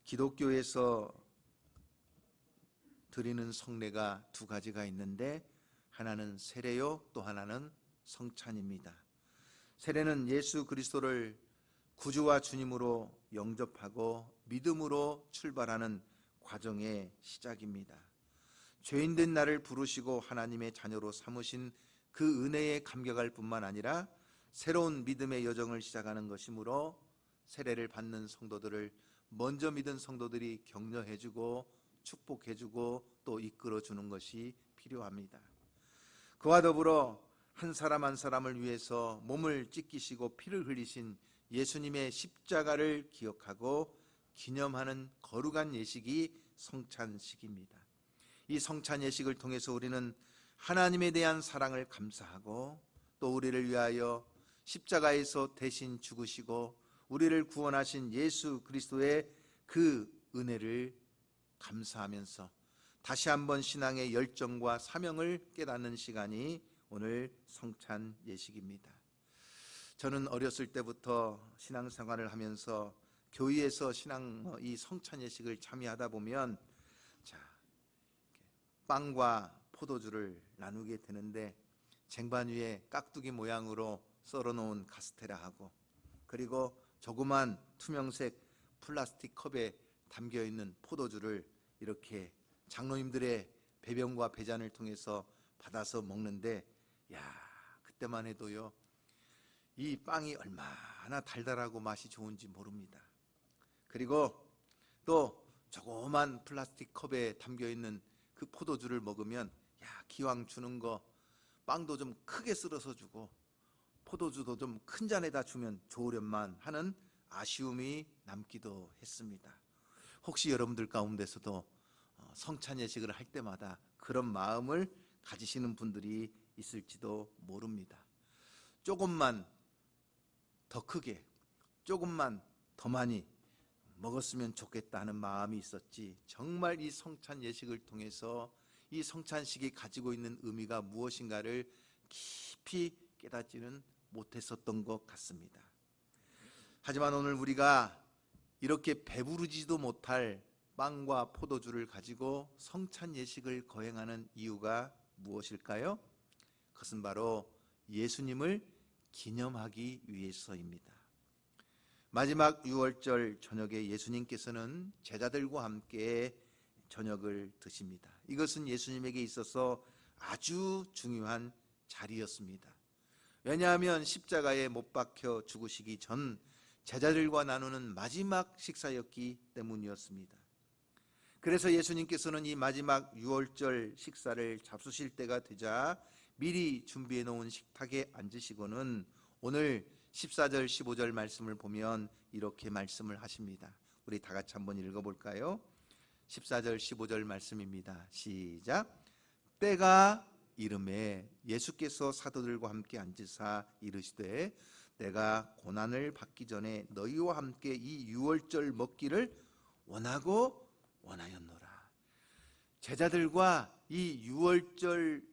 기독교에서 드리는 성례가 두 가지가 있는데 하나는 세례요, 또 하나는 성찬입니다. 세례는 예수 그리스도를 구주와 주님으로 영접하고 믿음으로 출발하는 과정의 시작입니다. 죄인된 나를 부르시고 하나님의 자녀로 삼으신 그 은혜에 감격할 뿐만 아니라 새로운 믿음의 여정을 시작하는 것이므로 세례를 받는 성도들을 먼저 믿은 성도들이 격려해주고 축복해주고 또 이끌어주는 것이 필요합니다. 그와 더불어 한 사람 한 사람을 위해서 몸을 찢기시고 피를 흘리신 예수님의 십자가를 기억하고 기념하는 거룩한 예식이 성찬식입니다. 이 성찬 예식을 통해서 우리는 하나님에 대한 사랑을 감사하고 또 우리를 위하여 십자가에서 대신 죽으시고 우리를 구원하신 예수 그리스도의 그 은혜를 감사하면서 다시 한번 신앙의 열정과 사명을 깨닫는 시간이 오늘 성찬 예식입니다. 저는 어렸을 때부터 신앙생활을 하면서 교회에서 이 성찬 예식을 참여하다 보면 빵과 포도주를 나누게 되는데 쟁반 위에 깍두기 모양으로 썰어놓은 카스테라하고 그리고 조그만 투명색 플라스틱 컵에 담겨있는 포도주를 이렇게 장로님들의 배병과 배잔을 통해서 받아서 먹는데 그때만 해도요 이 빵이 얼마나 달달하고 맛이 좋은지 모릅니다. 그리고 또 조그만 플라스틱 컵에 담겨있는 그 포도주를 먹으면 기왕 주는 거 빵도 좀 크게 썰어서 주고 포도주도 좀 큰 잔에다 주면 좋으련만 하는 아쉬움이 남기도 했습니다. 혹시 여러분들 가운데서도 성찬 예식을 할 때마다 그런 마음을 가지시는 분들이 있을지도 모릅니다. 조금만 더 크게, 조금만 더 많이 먹었으면 좋겠다 하는 마음이 있었지, 정말 이 성찬 예식을 통해서 이 성찬식이 가지고 있는 의미가 무엇인가를 깊이 깨닫지는 못했었던 것 같습니다. 하지만 오늘 우리가 이렇게 배부르지도 못할 빵과 포도주를 가지고 성찬 예식을 거행하는 이유가 무엇일까요? 그것은 바로 예수님을 기념하기 위해서입니다. 마지막 유월절 저녁에 예수님께서는 제자들과 함께 저녁을 드십니다. 이것은 예수님에게 있어서 아주 중요한 자리였습니다. 왜냐하면 십자가에 못 박혀 죽으시기 전 제자들과 나누는 마지막 식사였기 때문이었습니다. 그래서 예수님께서는 이 마지막 유월절 식사를 잡수실 때가 되자 미리 준비해 놓은 식탁에 앉으시고는 오늘 14절 15절 말씀을 보면 이렇게 말씀을 하십니다. 우리 다 같이 한번 읽어볼까요? 14절 15절 말씀입니다. 시작. 때가 이름에 예수께서 사도들과 함께 앉으사 이르시되 내가 고난을 받기 전에 너희와 함께 이 유월절 먹기를 원하고 원하였노라. 제자들과 이 유월절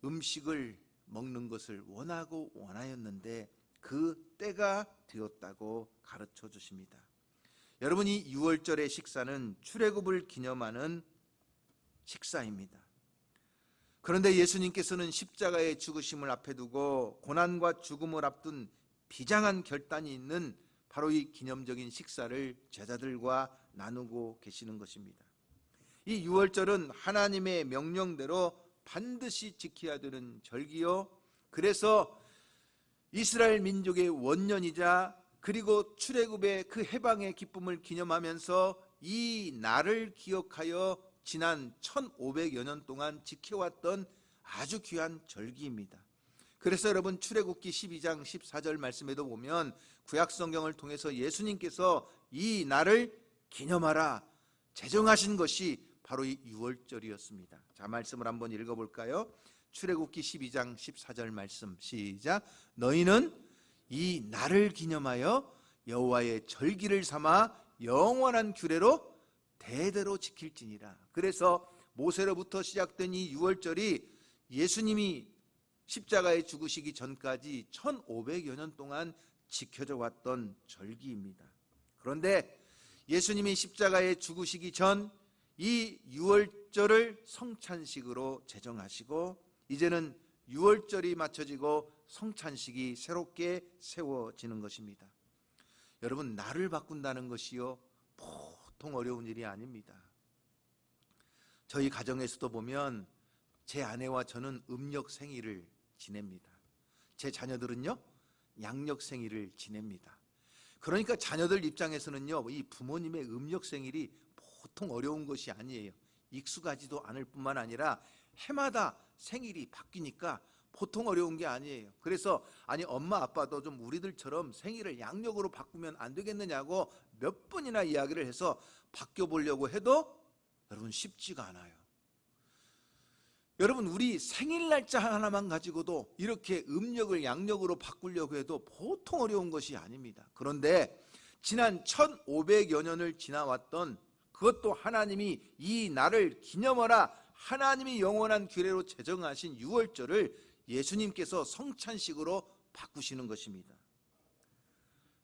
음식을 먹는 것을 원하고 원하였는데 그 때가 되었다고 가르쳐 주십니다. 여러분, 이 유월절의 식사는 출애굽을 기념하는 식사입니다. 그런데 예수님께서는 십자가의 죽으심을 앞에 두고 고난과 죽음을 앞둔 비장한 결단이 있는 바로 이 기념적인 식사를 제자들과 나누고 계시는 것입니다. 이 유월절은 하나님의 명령대로 반드시 지켜야 되는 절기요, 그래서 이스라엘 민족의 원년이자 그리고 출애굽의 그 해방의 기쁨을 기념하면서 이 날을 기억하여 지난 1500여 년 동안 지켜왔던 아주 귀한 절기입니다. 그래서 여러분, 출애굽기 12장 14절 말씀에도 보면 구약성경을 통해서 예수님께서 이 날을 기념하라 제정하신 것이 바로 이 유월절이었습니다. 자, 말씀을 한번 읽어볼까요? 출애굽기 12장 14절 말씀 시작. 너희는 이 날을 기념하여 여호와의 절기를 삼아 영원한 규례로 대대로 지킬지니라. 그래서 모세로부터 시작된 이 유월절이 예수님이 십자가에 죽으시기 전까지 1500여 년 동안 지켜져 왔던 절기입니다. 그런데 예수님이 십자가에 죽으시기 전 이 유월절을 성찬식으로 제정하시고 이제는 유월절이 맞춰지고 성찬식이 새롭게 세워지는 것입니다. 여러분, 날을 바꾼다는 것이요 보통 어려운 일이 아닙니다. 저희 가정에서도 보면 제 아내와 저는 음력 생일을 지냅니다. 제 자녀들은요 양력 생일을 지냅니다. 그러니까 자녀들 입장에서는요 이 부모님의 음력 생일이 보통 어려운 것이 아니에요. 익숙하지도 않을 뿐만 아니라 해마다 생일이 바뀌니까 보통 어려운 게 아니에요. 그래서 아니 엄마 아빠도 좀 우리들처럼 생일을 양력으로 바꾸면 안 되겠느냐고 몇 번이나 이야기를 해서 바뀌어보려고 해도 여러분 쉽지가 않아요. 여러분, 우리 생일 날짜 하나만 가지고도 이렇게 음력을 양력으로 바꾸려고 해도 보통 어려운 것이 아닙니다. 그런데 지난 1500여 년을 지나왔던 그것도 하나님이 이 날을 기념하라 하나님이 영원한 규례로 제정하신 유월절을 예수님께서 성찬식으로 바꾸시는 것입니다.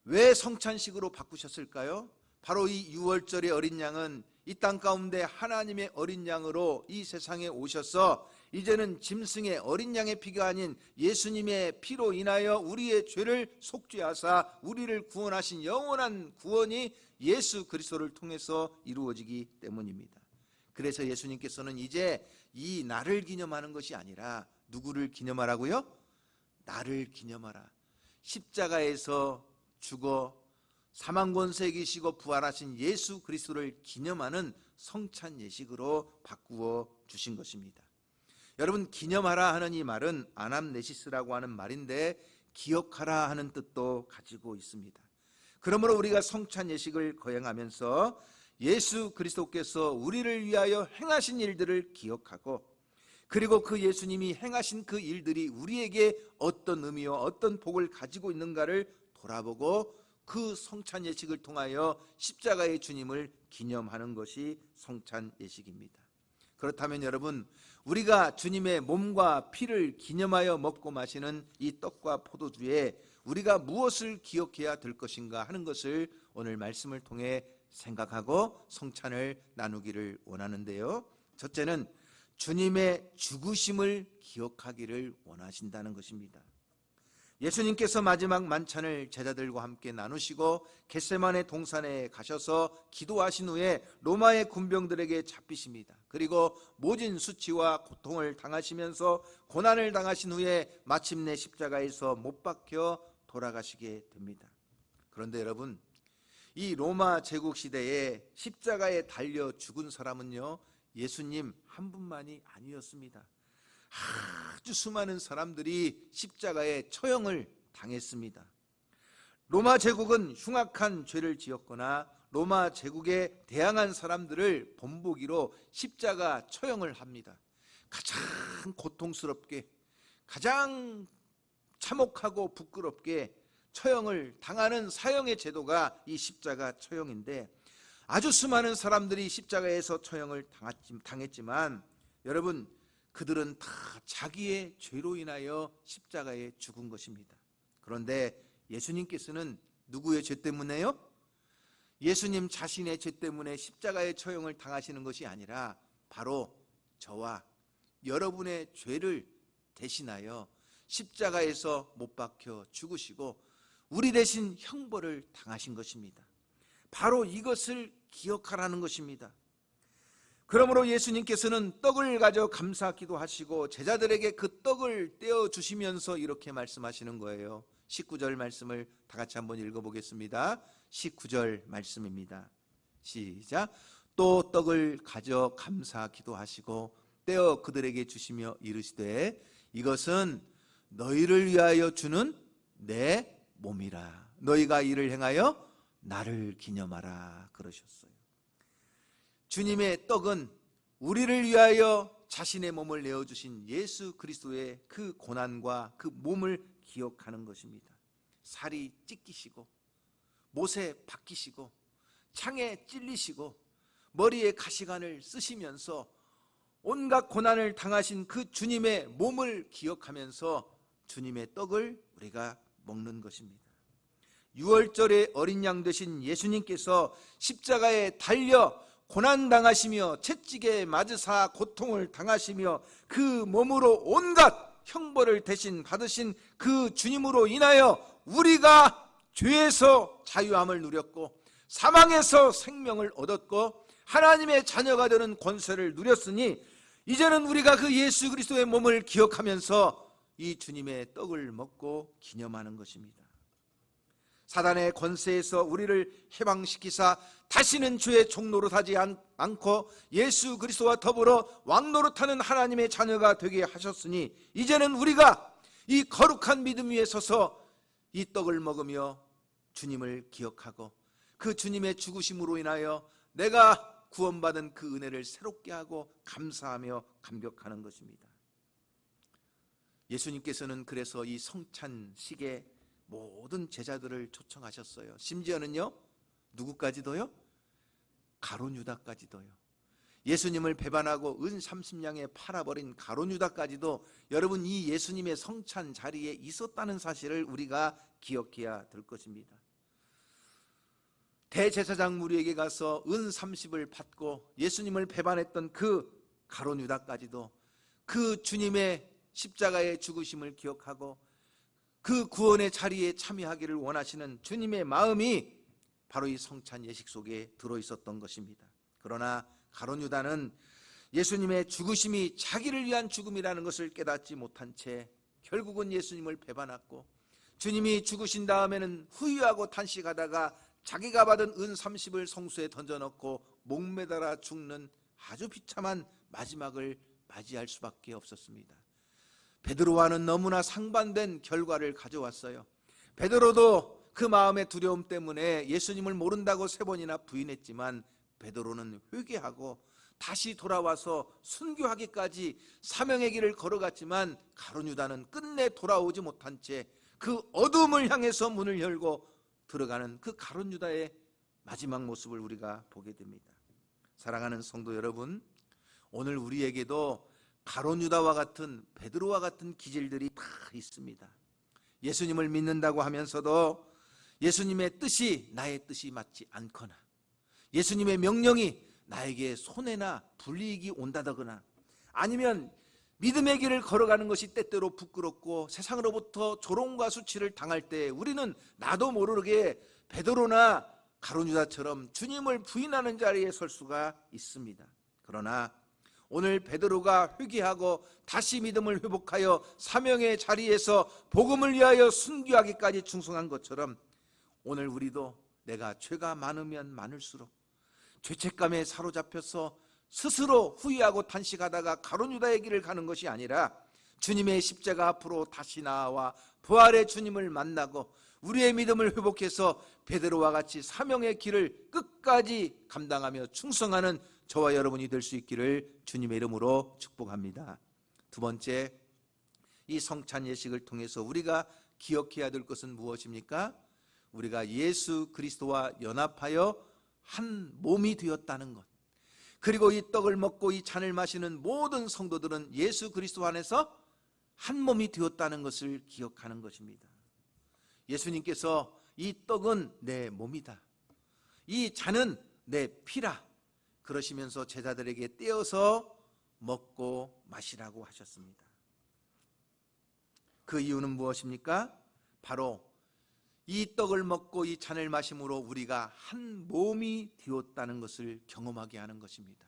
왜 성찬식으로 바꾸셨을까요? 바로 이 유월절의 어린 양은 이 땅 가운데 하나님의 어린 양으로 이 세상에 오셔서 이제는 짐승의 어린 양의 피가 아닌 예수님의 피로 인하여 우리의 죄를 속죄하사 우리를 구원하신 영원한 구원이 예수 그리스도를 통해서 이루어지기 때문입니다. 그래서 예수님께서는 이제 이 날을 기념하는 것이 아니라 누구를 기념하라고요? 나를 기념하라. 십자가에서 죽어 사망 권세 이기시고 부활하신 예수 그리스도를 기념하는 성찬 예식으로 바꾸어 주신 것입니다. 여러분, 기념하라 하는 이 말은 아남네시스라고 하는 말인데 기억하라 하는 뜻도 가지고 있습니다. 그러므로 우리가 성찬 예식을 거행하면서 예수 그리스도께서 우리를 위하여 행하신 일들을 기억하고 그리고 그 예수님이 행하신 그 일들이 우리에게 어떤 의미와 어떤 복을 가지고 있는가를 돌아보고 그 성찬 예식을 통하여 십자가의 주님을 기념하는 것이 성찬 예식입니다. 그렇다면 여러분, 우리가 주님의 몸과 피를 기념하여 먹고 마시는 이 떡과 포도주에 우리가 무엇을 기억해야 될 것인가 하는 것을 오늘 말씀을 통해 생각하고 성찬을 나누기를 원하는데요. 첫째는 주님의 죽으심을 기억하기를 원하신다는 것입니다. 예수님께서 마지막 만찬을 제자들과 함께 나누시고 겟세마네 동산에 가셔서 기도하신 후에 로마의 군병들에게 잡히십니다. 그리고 모진 수치와 고통을 당하시면서 고난을 당하신 후에 마침내 십자가에서 못 박혀 돌아가시게 됩니다. 그런데 여러분, 이 로마 제국 시대에 십자가에 달려 죽은 사람은요 예수님 한 분만이 아니었습니다. 아주 수많은 사람들이 십자가에 처형을 당했습니다. 로마 제국은 흉악한 죄를 지었거나 로마 제국에 대항한 사람들을 본보기로 십자가 처형을 합니다. 가장 고통스럽게, 가장 참혹하고 부끄럽게 처형을 당하는 사형의 제도가 이 십자가 처형인데 아주 수많은 사람들이 십자가에서 처형을 당했지만 여러분, 그들은 다 자기의 죄로 인하여 십자가에 죽은 것입니다. 그런데 예수님께서는 누구의 죄 때문에요? 예수님 자신의 죄 때문에 십자가의 처형을 당하시는 것이 아니라 바로 저와 여러분의 죄를 대신하여 십자가에서 못 박혀 죽으시고 우리 대신 형벌을 당하신 것입니다. 바로 이것을 기억하라는 것입니다. 그러므로 예수님께서는 떡을 가져 감사 기도하시고 제자들에게 그 떡을 떼어 주시면서 이렇게 말씀하시는 거예요. 19절 말씀을 다 같이 한번 읽어보겠습니다. 19절 말씀입니다. 시작. 또 떡을 가져 감사 기도하시고 떼어 그들에게 주시며 이르시되 이것은 너희를 위하여 주는 내 몸이라. 너희가 이를 행하여 나를 기념하라 그러셨어요. 주님의 떡은 우리를 위하여 자신의 몸을 내어주신 예수 그리스도의 그 고난과 그 몸을 기억하는 것입니다. 살이 찢기시고 못에 박히시고 창에 찔리시고 머리에 가시관을 쓰시면서 온갖 고난을 당하신 그 주님의 몸을 기억하면서 주님의 떡을 우리가 먹는 것입니다. 유월절의 어린 양 되신 예수님께서 십자가에 달려 고난당하시며 채찍에 맞으사 고통을 당하시며 그 몸으로 온갖 형벌을 대신 받으신 그 주님으로 인하여 우리가 죄에서 자유함을 누렸고 사망에서 생명을 얻었고 하나님의 자녀가 되는 권세를 누렸으니 이제는 우리가 그 예수 그리스도의 몸을 기억하면서 이 주님의 떡을 먹고 기념하는 것입니다. 사단의 권세에서 우리를 해방시키사 다시는 죄의 종노릇하지 않고 예수 그리스도와 더불어 왕노릇하는 하나님의 자녀가 되게 하셨으니 이제는 우리가 이 거룩한 믿음 위에 서서 이 떡을 먹으며 주님을 기억하고 그 주님의 죽으심으로 인하여 내가 구원받은 그 은혜를 새롭게 하고 감사하며 감격하는 것입니다. 예수님께서는 그래서 이 성찬식에 모든 제자들을 초청하셨어요. 심지어는요, 누구까지도요? 가룟 유다까지도요. 예수님을 배반하고 은 30냥에 팔아버린 가룟 유다까지도 여러분 이 예수님의 성찬 자리에 있었다는 사실을 우리가 기억해야 될 것입니다. 대제사장 무리에게 가서 은 30을 받고 예수님을 배반했던 그 가룟 유다까지도 그 주님의 십자가의 죽으심을 기억하고 그 구원의 자리에 참여하기를 원하시는 주님의 마음이 바로 이 성찬 예식 속에 들어있었던 것입니다. 그러나 가룟 유다는 예수님의 죽으심이 자기를 위한 죽음이라는 것을 깨닫지 못한 채 결국은 예수님을 배반했고 주님이 죽으신 다음에는 후회하고 탄식하다가 자기가 받은 은 30을 성수에 던져넣고 목매달아 죽는 아주 비참한 마지막을 맞이할 수밖에 없었습니다. 베드로와는 너무나 상반된 결과를 가져왔어요. 베드로도 그 마음의 두려움 때문에 예수님을 모른다고 3번이나 부인했지만 베드로는 회개하고 다시 돌아와서 순교하기까지 사명의 길을 걸어갔지만 가룟 유다는 끝내 돌아오지 못한 채 그 어둠을 향해서 문을 열고 들어가는 그 가룟 유다의 마지막 모습을 우리가 보게 됩니다. 사랑하는 성도 여러분, 오늘 우리에게도 가룟 유다와 같은 베드로와 같은 기질들이 다 있습니다. 예수님을 믿는다고 하면서도 예수님의 뜻이 나의 뜻이 맞지 않거나 예수님의 명령이 나에게 손해나 불이익이 온다거나 아니면 믿음의 길을 걸어가는 것이 때때로 부끄럽고 세상으로부터 조롱과 수치를 당할 때 우리는 나도 모르게 베드로나 가룟 유다처럼 주님을 부인하는 자리에 설 수가 있습니다. 그러나 오늘 베드로가 회개하고 다시 믿음을 회복하여 사명의 자리에서 복음을 위하여 순교하기까지 충성한 것처럼 오늘 우리도 내가 죄가 많으면 많을수록 죄책감에 사로잡혀서 스스로 후회하고 탄식하다가 가룟 유다의 길을 가는 것이 아니라 주님의 십자가 앞으로 다시 나아와 부활의 주님을 만나고 우리의 믿음을 회복해서 베드로와 같이 사명의 길을 끝까지 감당하며 충성하는 저와 여러분이 될 수 있기를 주님의 이름으로 축복합니다. 두 번째, 이 성찬 예식을 통해서 우리가 기억해야 될 것은 무엇입니까? 우리가 예수 그리스도와 연합하여 한 몸이 되었다는 것. 그리고 이 떡을 먹고 이 잔을 마시는 모든 성도들은 예수 그리스도 안에서 한 몸이 되었다는 것을 기억하는 것입니다. 예수님께서 이 떡은 내 몸이다, 이 잔은 내 피라 그러시면서 제자들에게 떼어서 먹고 마시라고 하셨습니다. 그 이유는 무엇입니까? 바로 이 떡을 먹고 이 잔을 마심으로 우리가 한 몸이 되었다는 것을 경험하게 하는 것입니다.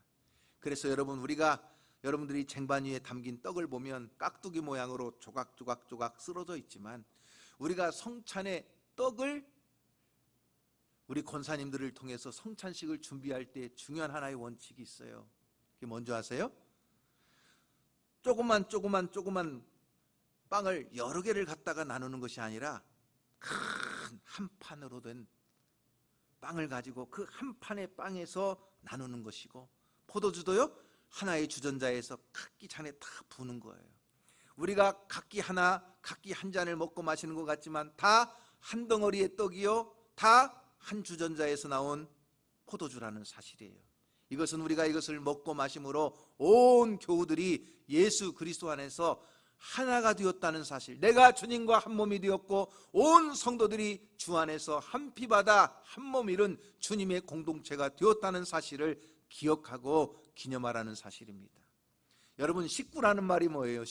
그래서 여러분들이 쟁반 위에 담긴 떡을 보면 깍두기 모양으로 조각조각 쓰러져 있지만 우리가 성찬의 떡을 우리 권사님들을 통해서 성찬식을 준비할 때 중요한 하나의 원칙이 있어요. 그게 뭔지 아세요? 조그만 빵을 여러 개를 갖다가 나누는 것이 아니라 큰 한 판으로 된 빵을 가지고 그 한 판의 빵에서 나누는 것이고 포도주도요 하나의 주전자에서 각기 잔에 다 부는 거예요. 우리가 각기 한 잔을 먹고 마시는 것 같지만 다 한 덩어리의 떡이요 다 한 주전자에서 나온 포도주라는 사실이에요. 이것은 우리가 이것을 먹고 마심으로 온 교우들이 예수 그리스도 안에서 하나가 되었다는 사실, 내가 주님과 한 몸이 되었고 온 성도들이 주 안에서 한 피바다 한 몸 이룬 주님의 공동체가 되었다는 사실을 기억하고 기념하라는 사실입니다. 여러분, 식구라는 말이 뭐예요?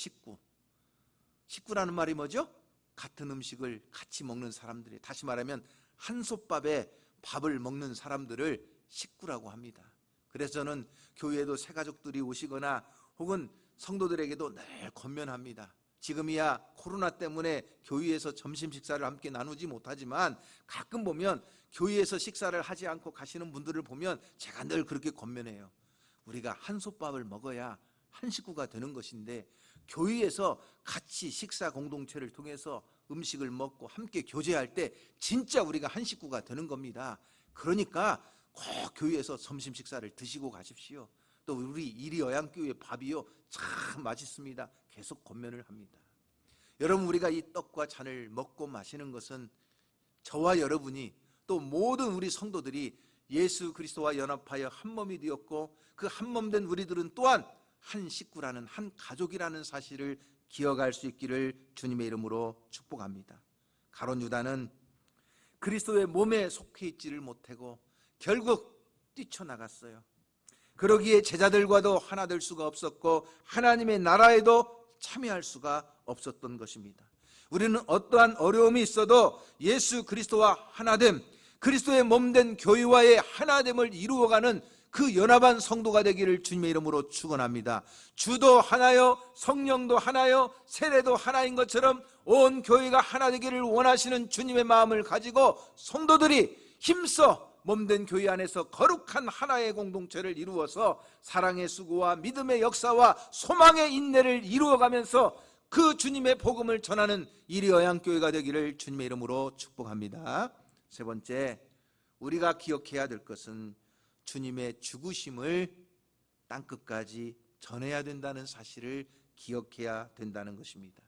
식구라는 말이 뭐죠? 같은 음식을 같이 먹는 사람들이, 다시 말하면 한솥밥에 밥을 먹는 사람들을 식구라고 합니다. 그래서 저는 교회에도 새가족들이 오시거나 혹은 성도들에게도 늘 권면합니다. 지금이야 코로나 때문에 교회에서 점심 식사를 함께 나누지 못하지만 가끔 보면 교회에서 식사를 하지 않고 가시는 분들을 보면 제가 늘 그렇게 권면해요. 우리가 한솥밥을 먹어야 한 식구가 되는 것인데, 교회에서 같이 식사 공동체를 통해서 음식을 먹고 함께 교제할 때 진짜 우리가 한 식구가 되는 겁니다. 그러니까 꼭 교회에서 점심 식사를 드시고 가십시오. 또 우리 이리어양교회 밥이요 참 맛있습니다. 계속 권면을 합니다. 여러분, 우리가 이 떡과 잔을 먹고 마시는 것은 저와 여러분이 또 모든 우리 성도들이 예수 그리스도와 연합하여 한 몸이 되었고, 그 한 몸 된 우리들은 또한 한 식구라는, 한 가족이라는 사실을 기억할 수 있기를 주님의 이름으로 축복합니다. 가룟 유다는 그리스도의 몸에 속해 있지를 못하고 결국 뛰쳐나갔어요. 그러기에 제자들과도 하나 될 수가 없었고 하나님의 나라에도 참여할 수가 없었던 것입니다. 우리는 어떠한 어려움이 있어도 예수 그리스도와 하나됨, 그리스도의 몸된 교회와의 하나됨을 이루어가는 그 연합한 성도가 되기를 주님의 이름으로 축원합니다. 주도 하나요, 성령도 하나요, 세례도 하나인 것처럼 온 교회가 하나 되기를 원하시는 주님의 마음을 가지고 성도들이 힘써 몸된 교회 안에서 거룩한 하나의 공동체를 이루어서 사랑의 수고와 믿음의 역사와 소망의 인내를 이루어가면서 그 주님의 복음을 전하는 이리어양교회가 되기를 주님의 이름으로 축복합니다. 세 번째, 우리가 기억해야 될 것은 주님의 죽으심을 땅끝까지 전해야 된다는 사실을 기억해야 된다는 것입니다.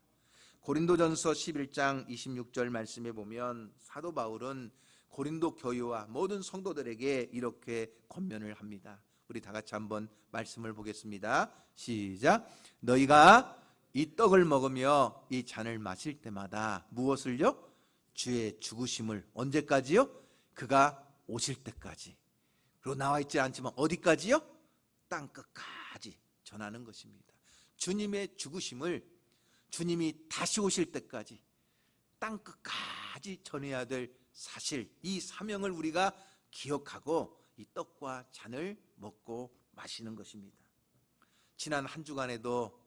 고린도전서 11장 26절 말씀에 보면 사도 바울은 고린도 교회와 모든 성도들에게 이렇게 권면을 합니다. 우리 다 같이 한번 말씀을 보겠습니다. 시작. 너희가 이 떡을 먹으며 이 잔을 마실 때마다 무엇을요? 주의 죽으심을, 언제까지요? 그가 오실 때까지. 그리고 나와 있지 않지만 어디까지요? 땅끝까지 전하는 것입니다. 주님의 죽으심을 주님이 다시 오실 때까지 땅끝까지 전해야 될 사실, 이 사명을 우리가 기억하고 이 떡과 잔을 먹고 마시는 것입니다. 지난 한 주간에도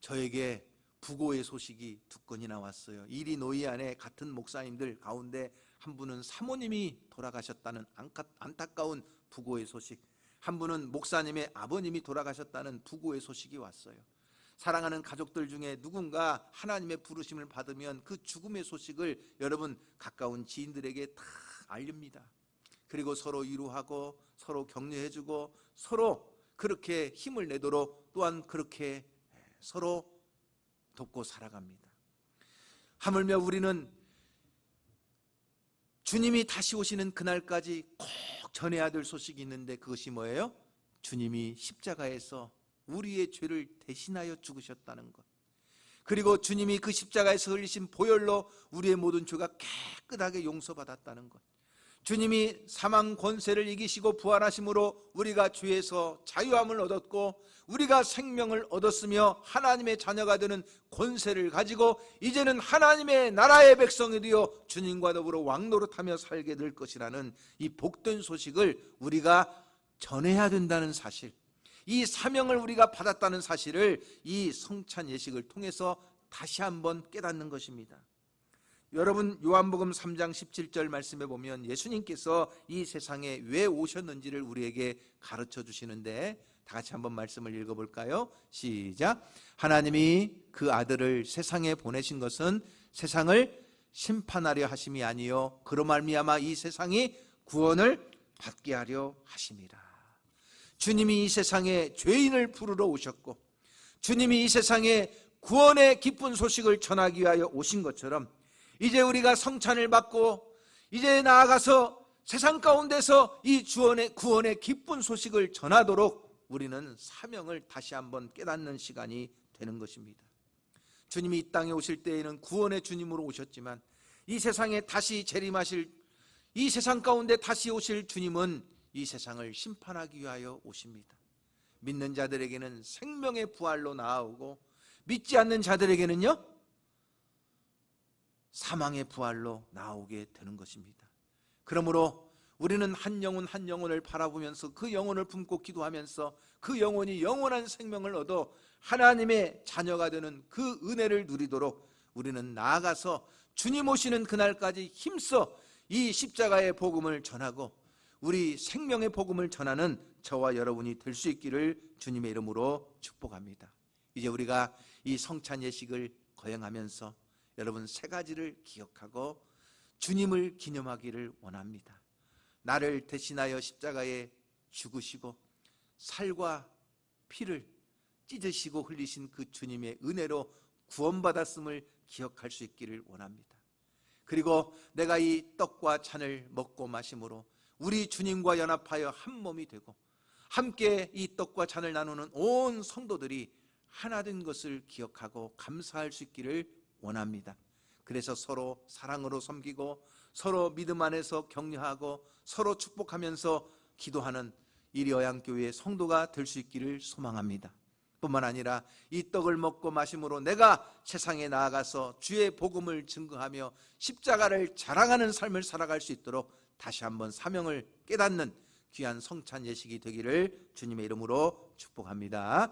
저에게 부고의 소식이 두 건이나 왔어요. 이리노이 안에 같은 목사님들 가운데 한 분은 사모님이 돌아가셨다는 안타까운 부고의 소식, 한 분은 목사님의 아버님이 돌아가셨다는 부고의 소식이 왔어요. 사랑하는 가족들 중에 누군가 하나님의 부르심을 받으면 그 죽음의 소식을 여러분 가까운 지인들에게 다 알립니다. 그리고 서로 위로하고 서로 격려해주고 서로 그렇게 힘을 내도록 또한 그렇게 서로 돕고 살아갑니다. 하물며 우리는 주님이 다시 오시는 그날까지 꼭 전해야 될 소식이 있는데, 그것이 뭐예요? 주님이 십자가에서 우리의 죄를 대신하여 죽으셨다는 것, 그리고 주님이 그 십자가에서 흘리신 보혈로 우리의 모든 죄가 깨끗하게 용서받았다는 것, 주님이 사망 권세를 이기시고 부활하심으로 우리가 죄에서 자유함을 얻었고 우리가 생명을 얻었으며 하나님의 자녀가 되는 권세를 가지고 이제는 하나님의 나라의 백성이 되어 주님과 더불어 왕노릇하며 살게 될 것이라는 이 복된 소식을 우리가 전해야 된다는 사실, 이 사명을 우리가 받았다는 사실을 이 성찬 예식을 통해서 다시 한번 깨닫는 것입니다. 여러분, 요한복음 3장 17절 말씀에 보면 예수님께서 이 세상에 왜 오셨는지를 우리에게 가르쳐 주시는데, 다 같이 한번 말씀을 읽어볼까요? 시작. 하나님이 그 아들을 세상에 보내신 것은 세상을 심판하려 하심이 아니요 그로 말미암아 이 세상이 구원을 받게 하려 하심이라. 주님이 이 세상에 죄인을 부르러 오셨고 주님이 이 세상에 구원의 기쁜 소식을 전하기 위하여 오신 것처럼 이제 우리가 성찬을 받고 이제 나아가서 세상 가운데서 이 구원의 기쁜 소식을 전하도록 우리는 사명을 다시 한번 깨닫는 시간이 되는 것입니다. 주님이 이 땅에 오실 때에는 구원의 주님으로 오셨지만 이 세상에 다시 재림하실, 이 세상 가운데 다시 오실 주님은 이 세상을 심판하기 위하여 오십니다. 믿는 자들에게는 생명의 부활로 나아오고 믿지 않는 자들에게는요, 사망의 부활로 나오게 되는 것입니다. 그러므로 우리는 한 영혼 한 영혼을 바라보면서 그 영혼을 품고 기도하면서 그 영혼이 영원한 생명을 얻어 하나님의 자녀가 되는 그 은혜를 누리도록 우리는 나아가서 주님 오시는 그날까지 힘써 이 십자가의 복음을 전하고 우리 생명의 복음을 전하는 저와 여러분이 될 수 있기를 주님의 이름으로 축복합니다. 이제 우리가 이 성찬 예식을 거행하면서 여러분 세 가지를 기억하고 주님을 기념하기를 원합니다. 나를 대신하여 십자가에 죽으시고 살과 피를 찢으시고 흘리신 그 주님의 은혜로 구원받았음을 기억할 수 있기를 원합니다. 그리고 내가 이 떡과 잔을 먹고 마심으로 우리 주님과 연합하여 한 몸이 되고 함께 이 떡과 잔을 나누는 온 성도들이 하나 된 것을 기억하고 감사할 수 있기를 원합니다. 그래서 서로 사랑으로 섬기고 서로 믿음 안에서 격려하고 서로 축복하면서 기도하는 이리어양교회의 성도가 될 수 있기를 소망합니다. 뿐만 아니라 이 떡을 먹고 마심으로 내가 세상에 나아가서 주의 복음을 증거하며 십자가를 자랑하는 삶을 살아갈 수 있도록 다시 한번 사명을 깨닫는 귀한 성찬 예식이 되기를 주님의 이름으로 축복합니다.